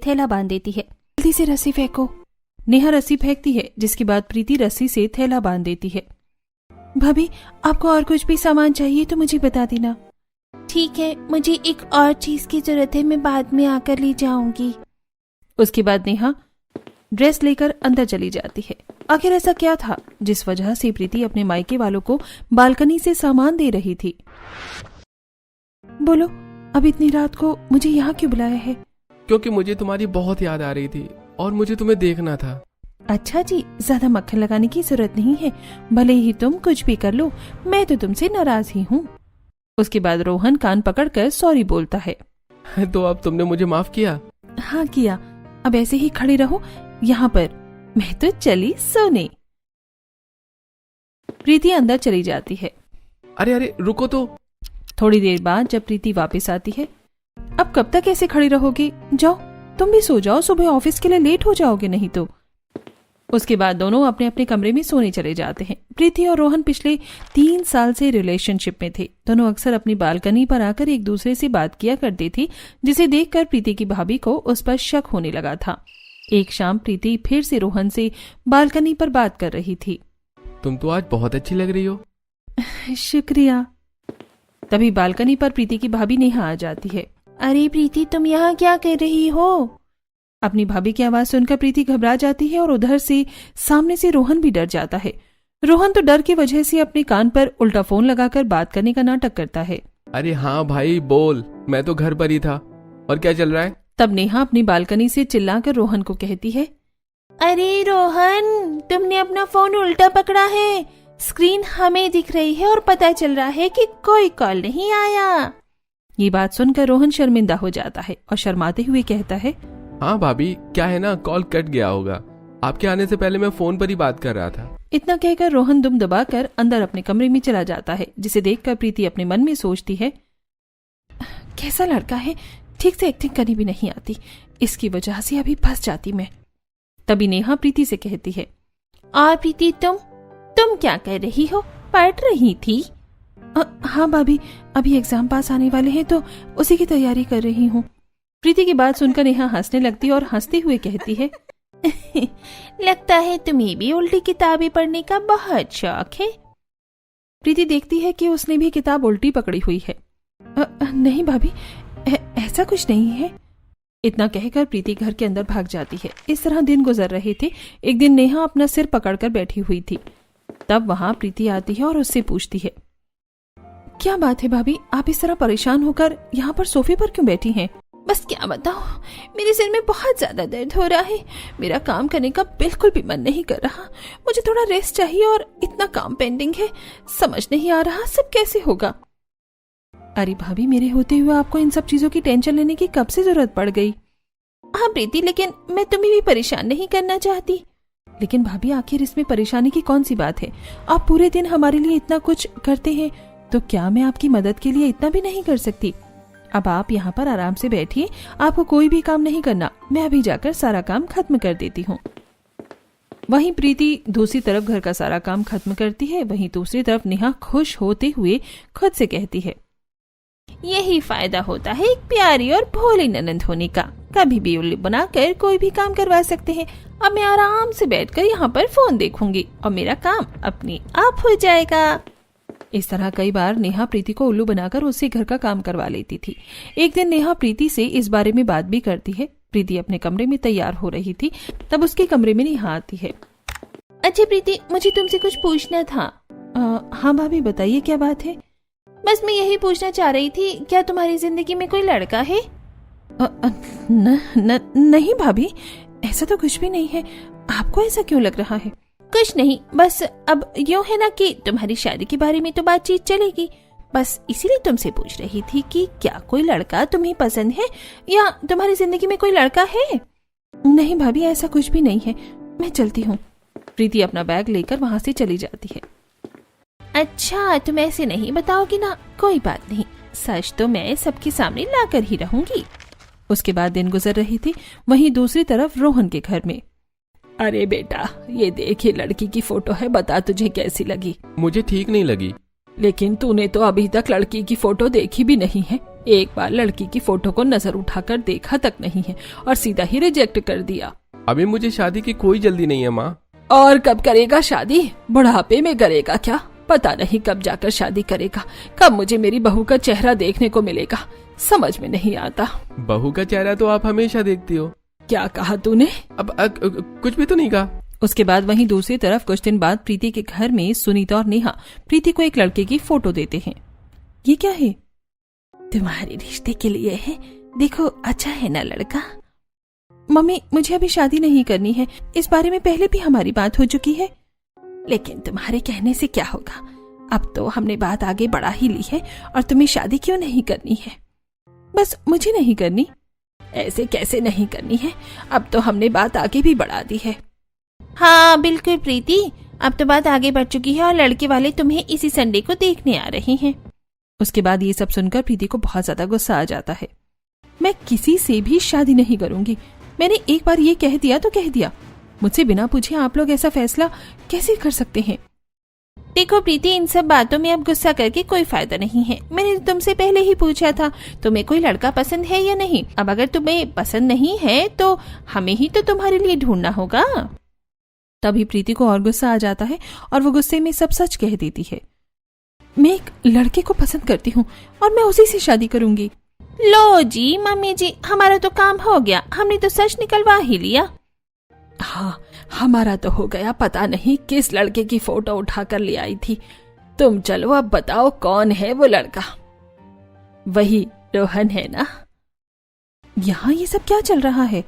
थैला बांध देती है। जल्दी से रस्सी फेंको। नेहा रस्सी फेंकती है, जिसके बाद प्रीति रस्सी से थैला बांध देती है। भाभी, आपको और कुछ भी सामान चाहिए तो मुझे बता देना। ठीक है, मुझे एक और चीज की जरूरत है, मैं बाद में आकर ले जाऊंगी। उसके बाद नेहा ड्रेस लेकर अंदर चली जाती है। आखिर ऐसा क्या था जिस वजह से प्रीति अपने मायके वालों को बालकनी से सामान दे रही थी? बोलो, अब इतनी रात को मुझे यहाँ क्यों बुलाया है? क्योंकि मुझे तुम्हारी बहुत याद आ रही थी और मुझे तुम्हें देखना था। अच्छा जी, ज्यादा मक्खन लगाने की जरूरत नहीं है, भले ही तुम कुछ भी कर लो, मैं तो तुमसे नाराज ही हूँ। उसके बाद रोहन कान पकड़कर सॉरी बोलता है। तो अब तुमने मुझे माफ किया? हाँ किया, अब ऐसे ही खड़े रहो यहाँ पर, मैं तो चली सोने। प्रीति अंदर चली जाती है। अरे रुको तो। थोड़ी देर बाद जब प्रीति वापस आती है, अब कब तक ऐसे खड़ी रहोगी? जाओ, तुम भी सो जाओ, सुबह ऑफिस के लिए लेट हो जाओगे नहीं तो। उसके बाद दोनों अपने अपने कमरे में सोने चले जाते हैं। प्रीति और रोहन पिछले 3 साल से रिलेशनशिप में थे। दोनों अक्सर अपनी बालकनी पर आकर एक दूसरे से बात किया करती थी, जिसे देखकर प्रीति की भाभी को उस पर शक होने लगा था। एक शाम प्रीति फिर से रोहन से बालकनी पर बात कर रही थी। तुम तो आज बहुत अच्छी लग रही हो। शुक्रिया। तभी बालकनी पर प्रीति की भाभी नेहा आ जाती है। अरे प्रीति, तुम यहाँ क्या कर रही हो? अपनी भाभी की आवाज सुनकर प्रीति घबरा जाती है और उधर से सामने से रोहन भी डर जाता है। रोहन तो डर की वजह से अपने कान पर उल्टा फोन लगाकर बात करने का नाटक करता है। अरे हाँ भाई बोल, मैं तो घर पर ही था। और क्या चल रहा है? तब नेहा अपनी बालकनी से चिल्लाकर रोहन को कहती है, अरे रोहन, तुमने अपना फोन उल्टा पकड़ा है, स्क्रीन हमें दिख रही है और पता चल रहा है कि कोई कॉल नहीं आया। ये बात सुनकर रोहन शर्मिंदा हो जाता है और शर्माते हुए कहता है, हाँ भाभी, क्या है ना, कॉल कट गया होगा। आपके आने से पहले मैं फोन पर ही बात कर रहा था। इतना कहकर रोहन दुम दबाकर अंदर अपने कमरे में चला जाता है, जिसे देखकर प्रीति अपने मन में सोचती है, कैसा लड़का है, ठीक से एक्टिंग करनी भी नहीं आती, इसकी वजह से अभी फंस जाती मैं। तभी नेहा प्रीति से कहती है, और प्रीति, तुम क्या कर रही हो? पढ़ रही थी? हाँ भाभी, अभी एग्जाम पास आने वाले हैं तो उसी की तैयारी कर रही हूँ। प्रीति की बात सुनकर नेहा हंसने लगती है और हंसते हुए कहती है, लगता है तुम्हें भी उल्टी किताबें पढ़ने का बहुत शौक है। प्रीति देखती है कि उसने भी किताब उल्टी पकड़ी हुई है। नहीं भाभी, ऐसा कुछ नहीं है। इतना कहकर प्रीति घर के अंदर भाग जाती है। इस तरह दिन गुजर रहे थे। एक दिन नेहा अपना सिर पकड़कर बैठी हुई थी। तब वहां प्रीति आती है और उससे पूछती है, क्या बात है भाभी, आप इस तरह परेशान होकर यहाँ पर सोफे पर क्यों बैठी हैं? बस क्या बताऊं, मेरे सिर में बहुत ज्यादा दर्द हो रहा है, मेरा काम करने का बिल्कुल भी मन नहीं कर रहा, मुझे थोड़ा रेस्ट चाहिए और इतना काम पेंडिंग है, समझ नहीं आ रहा सब कैसे होगा। अरे भाभी, मेरे होते हुए आपको इन सब चीजों की टेंशन लेने की कब से जरूरत पड़ गई? हाँ प्रीति, लेकिन मैं तुम्हें भी परेशान नहीं करना चाहती। लेकिन भाभी, आखिर इसमें परेशानी की कौन सी बात है? आप पूरे दिन हमारे लिए इतना कुछ करते हैं, तो क्या मैं आपकी मदद के लिए इतना भी नहीं कर सकती? अब आप यहाँ पर आराम से बैठिए, आपको कोई भी काम नहीं करना, मैं अभी जाकर सारा काम खत्म कर देती हूँ। वहीं प्रीति दूसरी तरफ घर का सारा काम खत्म करती है। वहीं दूसरी तरफ नेहा खुश होते हुए खुद से कहती है, यही फायदा होता है एक प्यारी और भोली ननंद होने का, कभी भी उल्लू बनाकर कोई भी काम करवा सकते हैं। अब मैं आराम से बैठकर यहाँ पर फोन देखूंगी और मेरा काम अपने आप हो जाएगा। इस तरह कई बार नेहा प्रीति को उल्लू बनाकर उससे घर का काम करवा लेती थी। एक दिन नेहा प्रीति से इस बारे में बात भी करती है। प्रीति अपने कमरे में तैयार हो रही थी, तब उसके कमरे में नेहा आती है। अच्छा प्रीति, मुझे तुमसे कुछ पूछना था। हाँ भाभी, बताइए क्या बात है? बस मैं यही पूछना चाह रही थी, क्या तुम्हारी जिंदगी में कोई लड़का है? नहीं भाभी, ऐसा तो कुछ भी नहीं है। आपको ऐसा क्यों लग रहा है? कुछ नहीं, बस अब यूँ है ना कि तुम्हारी शादी के बारे में तो बातचीत चलेगी, बस इसीलिए तुमसे पूछ रही थी कि क्या कोई लड़का तुम्हें पसंद है या तुम्हारी जिंदगी में कोई लड़का है? नहीं भाभी, ऐसा कुछ भी नहीं है, मैं चलती हूँ। प्रीति अपना बैग लेकर वहाँ से चली जाती है। अच्छा, तुम ऐसे नहीं बताओगी ना? कोई बात नहीं, सच तो मैं सबके सामने लाकर ही रहूंगी। उसके बाद दिन गुजर रही थी। वहीं दूसरी तरफ रोहन के घर में, अरे बेटा, ये देखिए लड़की की फोटो है, बता तुझे कैसी लगी? मुझे ठीक नहीं लगी। लेकिन तूने तो अभी तक लड़की की फोटो देखी भी नहीं है। एक बार लड़की की फोटो को नजर उठाकर देखा तक नहीं है और सीधा ही रिजेक्ट कर दिया। अभी मुझे शादी की कोई जल्दी नहीं है माँ। और कब करेगा शादी? बुढ़ापे में करेगा क्या? पता नहीं कब जाकर शादी करेगा, कब मुझे मेरी बहू का चेहरा देखने को मिलेगा, समझ में नहीं आता। बहू का चेहरा तो आप हमेशा देखती हो। क्या कहा तूने? अब कुछ भी तो नहीं कहा। उसके बाद वहीं दूसरी तरफ कुछ दिन बाद प्रीति के घर में सुनीता और नेहा प्रीति को एक लड़के की फोटो देते हैं। ये क्या है? तुम्हारे रिश्ते के लिए है, देखो अच्छा है ना लड़का। मम्मी मुझे अभी शादी नहीं करनी है, इस बारे में पहले भी हमारी बात हो चुकी है। लेकिन तुम्हारे कहने से क्या होगा, अब तो हमने बात आगे बढ़ा ही ली है और तुम्हें शादी क्यों नहीं करनी है? बस मुझे नहीं करनी। ऐसे कैसे नहीं करनी है, अब तो हमने बात आगे भी बढ़ा दी है। हाँ बिल्कुल प्रीति, अब तो बात आगे बढ़ चुकी है और लड़के वाले तुम्हें इसी संडे को देखने आ रहे हैं। उसके बाद ये सब सुनकर प्रीति को बहुत ज्यादा गुस्सा आ जाता है। मैं किसी से भी शादी नहीं करूंगी, मैंने एक बार ये कह दिया तो कह दिया। मुझसे बिना पूछे आप लोग ऐसा फैसला कैसे कर सकते हैं? देखो प्रीति, इन सब बातों में अब गुस्सा करके कोई फायदा नहीं है। मैंने तुमसे पहले ही पूछा था तुम्हें कोई लड़का पसंद है या नहीं। अब अगर तुम्हें पसंद नहीं है तो हमें ही तो तुम्हारे लिए ढूंढना होगा। तभी प्रीति को और गुस्सा आ जाता है और वो गुस्से में सब सच कह देती है। मैं एक लड़के को पसंद करती हूँ और मैं उसी से शादी करूंगी। लो जी मम्मी जी, हमारा तो काम हो गया, हमने तो सच निकलवा ही लिया। हाँ हमारा तो हो गया, पता नहीं किस लड़के की फोटो उठाकर ले आई थी। तुम चलो अब बताओ कौन है वो लड़का? वही रोहन है ना? यहाँ ये सब क्या चल रहा है?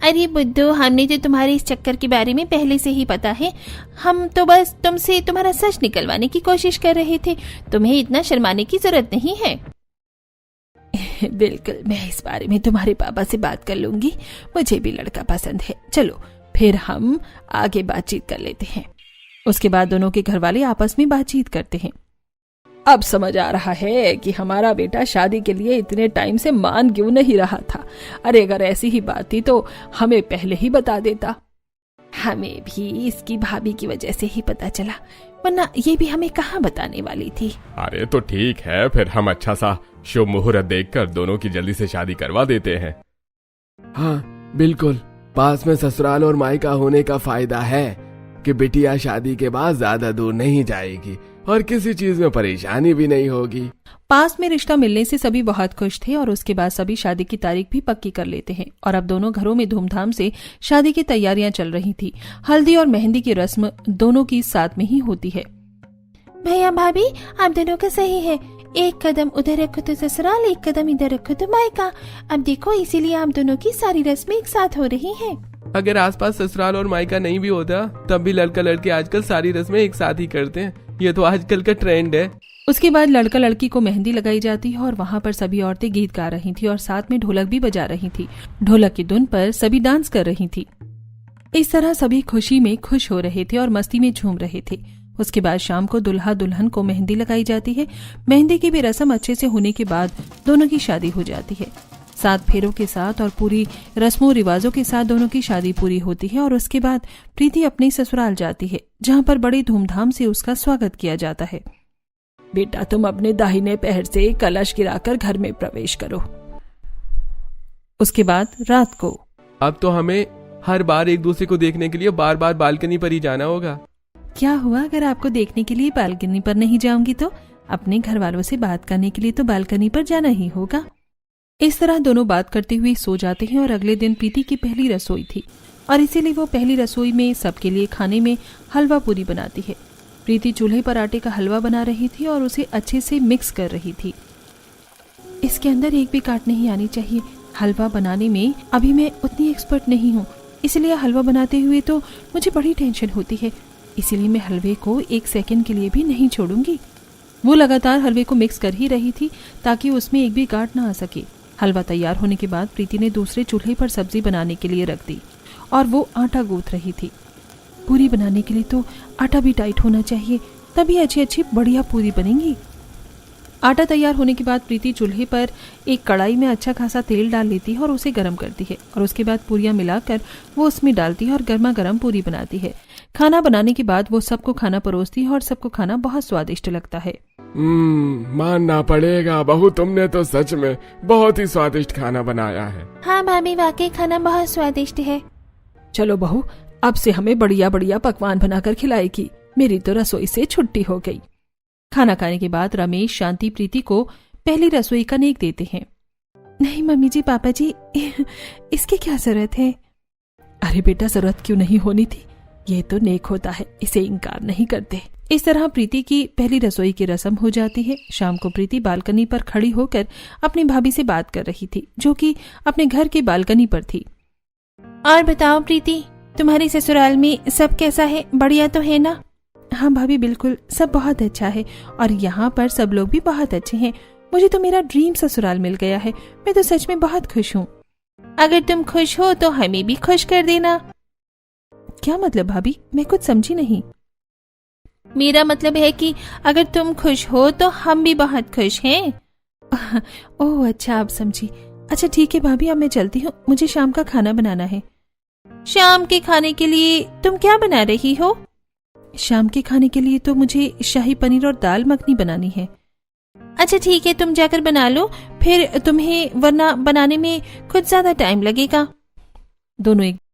अरे बुद्धू, हमने तो तुम्हारे इस चक्कर के बारे में पहले से ही पता है। हम तो बस तुमसे तुम्हारा सच निकलवाने की कोशिश कर रहे थे, तुम्हें इतना शर्माने की जरूरत नहीं है। बिल्कुल, मैं इस बारे में तुम्हारे पापा से बात कर लूंगी, मुझे भी लड़का पसंद है। चलो फिर हम आगे बातचीत कर लेते हैं। उसके बाद दोनों के घर वाले आपस में बातचीत करते हैं। अब समझ आ रहा है कि हमारा बेटा शादी के लिए इतने टाइम से मान क्यों नहीं रहा था। अरे अगर ऐसी ही बात थी तो हमें पहले ही बता देता। हमें भी इसकी भाभी की वजह से ही पता चला, वरना ये भी हमें कहाँ बताने वाली थी। अरे तो ठीक है, फिर हम अच्छा सा शुभ मुहूर्त देखकर दोनों की जल्दी से शादी करवा देते हैं। हाँ बिल्कुल, पास में ससुराल और मायका होने का फायदा है कि बिटिया शादी के बाद ज्यादा दूर नहीं जाएगी और किसी चीज में परेशानी भी नहीं होगी। पास में रिश्ता मिलने से सभी बहुत खुश थे और उसके बाद सभी शादी की तारीख भी पक्की कर लेते हैं और अब दोनों घरों में धूमधाम से शादी की तैयारियां चल रही थी। हल्दी और मेहंदी की रस्म दोनों की साथ में ही होती है। भैया भाभी, आप दोनों का सही है, एक कदम उधर रखो तो ससुराल, एक कदम इधर रखो तो मायका। अब देखो, इसीलिए आप दोनों की सारी रस्में एक साथ हो रही हैं। अगर आसपास ससुराल और मायका नहीं भी होता तब भी लड़का लड़की आजकल सारी रस्में एक साथ ही करते हैं, ये तो आजकल का ट्रेंड है। उसके बाद लड़का लड़की को मेहंदी लगाई जाती है और वहाँ पर सभी औरतें गीत गा रही थी और साथ में ढोलक भी बजा रही थी। ढोलक की धुन पर सभी डांस कर रही थी। इस तरह सभी खुशी में खुश हो रहे थे और मस्ती में झूम रहे थे। उसके बाद शाम को दुल्हा दुल्हन को मेहंदी लगाई जाती है। मेहंदी की भी रस्म अच्छे से होने के बाद दोनों की शादी हो जाती है। 7 फेरों के साथ और पूरी रस्मों रिवाजों के साथ दोनों की शादी पूरी होती है और उसके बाद प्रीति अपने ससुराल जाती है, जहाँ पर बड़े धूमधाम से उसका स्वागत किया जाता है। बेटा, तुम अपने दाहिने पैर से कलश गिराकर घर में प्रवेश करो। उसके बाद रात को अब तो हमें हर बार एक दूसरे को देखने के लिए बार बार बालकनी पर ही जाना होगा। क्या हुआ अगर आपको देखने के लिए बालकनी पर नहीं जाऊंगी तो? अपने घर वालों से बात करने के लिए तो बालकनी पर जाना ही होगा। इस तरह दोनों बात करते हुए सो जाते हैं और अगले दिन प्रीति की पहली रसोई थी और इसीलिए वो पहली रसोई में सबके लिए खाने में हलवा पूरी बनाती है। प्रीति चूल्हे पर आटे का हलवा बना रही थी और उसे अच्छे से मिक्स कर रही थी। इसके अंदर एक भी काट नहीं आनी चाहिए। हलवा बनाने में अभी मैं उतनी एक्सपर्ट नहीं हूँ, इसलिए हलवा बनाते हुए तो मुझे बड़ी टेंशन होती है, इसीलिए मैं हलवे को 1 सेकंड के लिए भी नहीं छोड़ूंगी। वो लगातार हलवे को मिक्स कर ही रही थी ताकि उसमें एक भी गांठ ना आ सके। हलवा तैयार होने के बाद प्रीति ने दूसरे चूल्हे पर सब्जी बनाने के लिए रख दी और वो आटा गूंथ रही थी। पूरी बनाने के लिए तो आटा भी टाइट होना चाहिए, तभी अच्छी अच्छी बढ़िया पूरी बनेंगी। आटा तैयार होने के बाद प्रीति चूल्हे पर एक कढ़ाई में अच्छा खासा तेल डाल लेती है और उसे गर्म करती है और उसके बाद पूरियां मिलाकर वो उसमें डालती है और गर्मा गर्म पूरी बनाती है। खाना बनाने के बाद वो सबको खाना परोसती है और सबको खाना बहुत स्वादिष्ट लगता है। मानना पड़ेगा बहू, तुमने तो सच में बहुत ही स्वादिष्ट खाना बनाया है। हाँ भाभी, वाकई खाना बहुत स्वादिष्ट है। चलो बहू, अब से हमें बढ़िया बढ़िया पकवान बनाकर खिलाएगी। मेरी तो रसोई से छुट्टी हो गई। खाना खाने के बाद रमेश शांति प्रीति को पहली रसोई का नेक देते हैं। नहीं मम्मी जी, पापा जी, इसकी क्या जरूरत है? अरे बेटा, जरूरत क्यों नहीं होनी थी, ये तो नेक होता है, इसे इनकार नहीं करते। इस तरह प्रीति की पहली रसोई की रस्म हो जाती है। शाम को प्रीति बालकनी पर खड़ी होकर अपनी भाभी से बात कर रही थी, जो कि अपने घर की बालकनी पर थी। और बताओ प्रीति, तुम्हारे ससुराल में सब कैसा है? बढ़िया तो है ना? हाँ भाभी, बिल्कुल सब बहुत अच्छा है और यहाँ पर सब लोग भी बहुत अच्छे हैं। मुझे तो मेरा ड्रीम ससुराल मिल गया है। मैं तो सच में बहुत खुश हूँ। अगर तुम खुश हो तो हमें भी खुश कर देना। क्या मतलब भाभी? मैं कुछ समझी नहीं। मेरा मतलब है कि अगर तुम खुश हो तो हम भी बहुत खुश हैं। ओह अच्छा, आप समझी। अच्छा ठीक है भाभी, अब मैं चलती हूँ, मुझे शाम का खाना बनाना है। शाम के खाने के लिए तुम क्या बना रही हो? शाम के खाने के लिए तो मुझे शाही पनीर और दाल मखनी बनानी है। अच्छा ठीक है, तुम जाकर बना लो, फिर तुम्हें वरना बनाने में कुछ ज्यादा टाइम लगेगा। दोनों एक